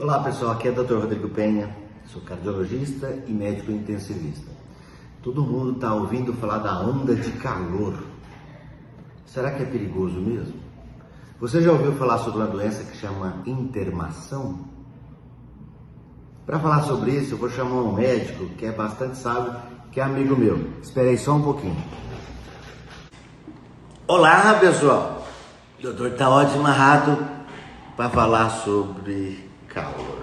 Olá pessoal, aqui é o Dr. Rodrigo Penha, sou cardiologista e médico intensivista. Todo mundo está ouvindo falar da onda de calor. Será que é perigoso mesmo? Você já ouviu falar sobre uma doença que chama intermação? Para falar sobre isso, eu vou chamar um médico que é bastante sábio, que é amigo meu. Espera aí só um pouquinho. Olá pessoal, o doutor está ótimo amarrado para falar sobre calor.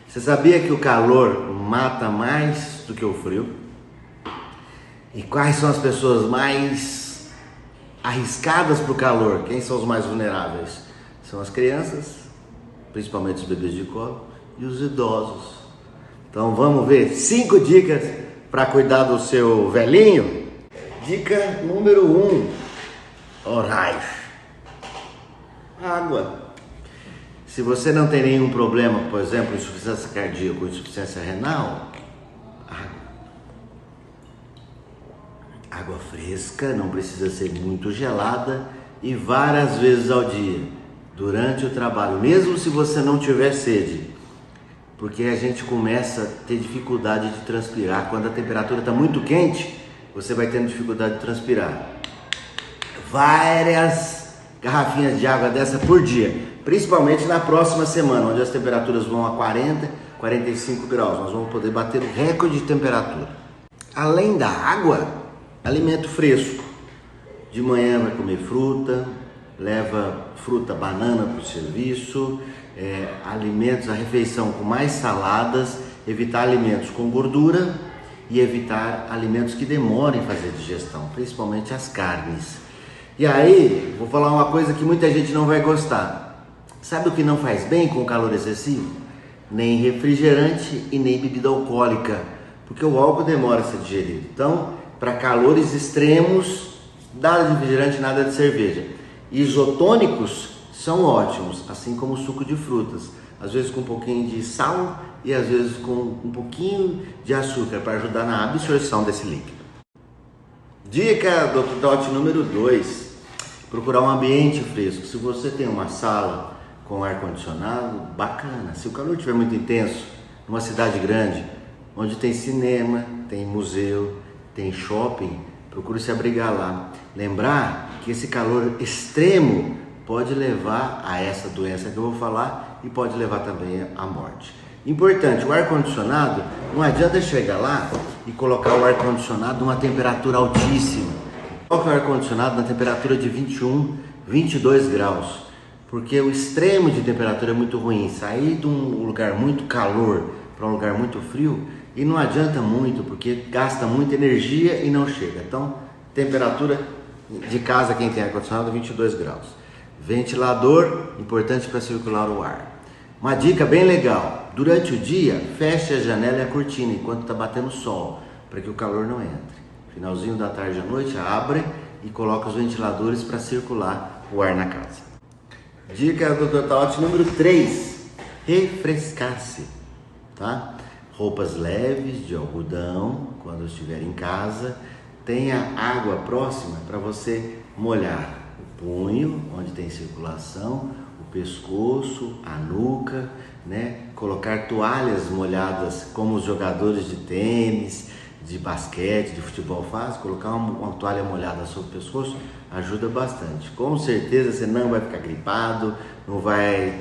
Você sabia que o calor mata mais do que o frio? E quais são as pessoas mais arriscadas para o calor? Quem são os mais vulneráveis? São as crianças, principalmente os bebês de colo, e os idosos. Então vamos ver 5 dicas para cuidar do seu velhinho. Dica número 1, orais. Água. Se você não tem nenhum problema, por exemplo, insuficiência cardíaca ou insuficiência renal, água fresca, não precisa ser muito gelada e várias vezes ao dia, durante o trabalho, mesmo se você não tiver sede, porque a gente começa a ter dificuldade de transpirar. Quando a temperatura está muito quente, você vai tendo dificuldade de transpirar. Várias garrafinhas de água dessa por dia, principalmente na próxima semana, onde as temperaturas vão a 40, 45 graus. Nós vamos poder bater o recorde de temperatura. Além da água, alimento fresco. De manhã vai comer fruta, leva fruta, banana para o serviço, alimentos, a refeição com mais saladas, evitar alimentos com gordura e evitar alimentos que demorem a fazer digestão, principalmente as carnes. E aí, vou falar uma coisa que muita gente não vai gostar. Sabe o que não faz bem com o calor excessivo? Nem refrigerante e nem bebida alcoólica, porque o álcool demora a ser digerido. Então, para calores extremos, nada de refrigerante, nada de cerveja. Isotônicos são ótimos, assim como o suco de frutas, às vezes com um pouquinho de sal e às vezes com um pouquinho de açúcar para ajudar na absorção desse líquido. Dica do Dr. número 2, procurar um ambiente fresco. Se você tem uma sala com ar-condicionado, bacana. Se o calor estiver muito intenso, numa cidade grande, onde tem cinema, tem museu, tem shopping, procure se abrigar lá. Lembrar que esse calor extremo pode levar a essa doença que eu vou falar e pode levar também à morte. Importante, o ar-condicionado, não adianta chegar lá e colocar o ar-condicionado numa temperatura altíssima. Coloque o ar-condicionado na temperatura de 21, 22 graus. Porque o extremo de temperatura é muito ruim. Sair de um lugar muito calor para um lugar muito frio, e não adianta muito, porque gasta muita energia e não chega. Então, temperatura de casa, quem tem ar-condicionado, 22 graus. Ventilador, importante para circular o ar. Uma dica bem legal, durante o dia, feche a janela e a cortina enquanto está batendo sol, para que o calor não entre. Finalzinho da tarde à noite, abre e coloca os ventiladores para circular o ar na casa. Dica do Dr. Taote número 3, refrescar-se, tá? Roupas leves de algodão, quando estiver em casa, tenha água próxima para você molhar o punho, onde tem circulação, o pescoço, a nuca, né? Colocar toalhas molhadas, como os jogadores de tênis, de basquete, de futebol faz, colocar uma toalha molhada sobre o pescoço ajuda bastante. Com certeza você não vai ficar gripado, não vai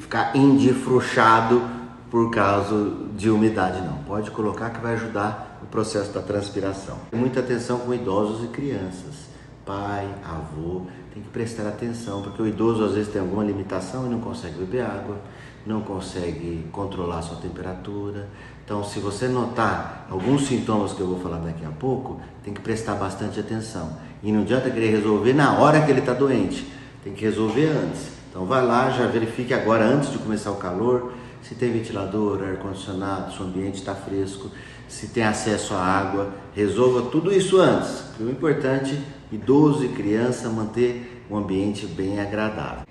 ficar endifruxado por causa de umidade não. Pode colocar que vai ajudar o processo da transpiração. Muita atenção com idosos e crianças. Pai, avô, tem que prestar atenção, porque o idoso às vezes tem alguma limitação e não consegue beber água, não consegue controlar a sua temperatura. Então, se você notar alguns sintomas que eu vou falar daqui a pouco, tem que prestar bastante atenção. E não adianta querer resolver na hora que ele está doente, tem que resolver antes. Então vai lá, já verifique agora, antes de começar o calor, se tem ventilador, ar-condicionado, se o ambiente está fresco, se tem acesso à água, resolva tudo isso antes. O importante, idoso e criança, manter o ambiente bem agradável.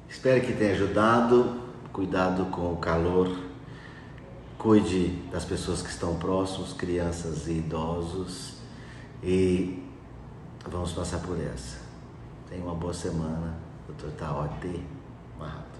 Espero que tenha ajudado. Cuidado com o calor, cuide das pessoas que estão próximos, crianças e idosos, e vamos passar por essa. Tenha uma boa semana, Dr. Taote Amarrado.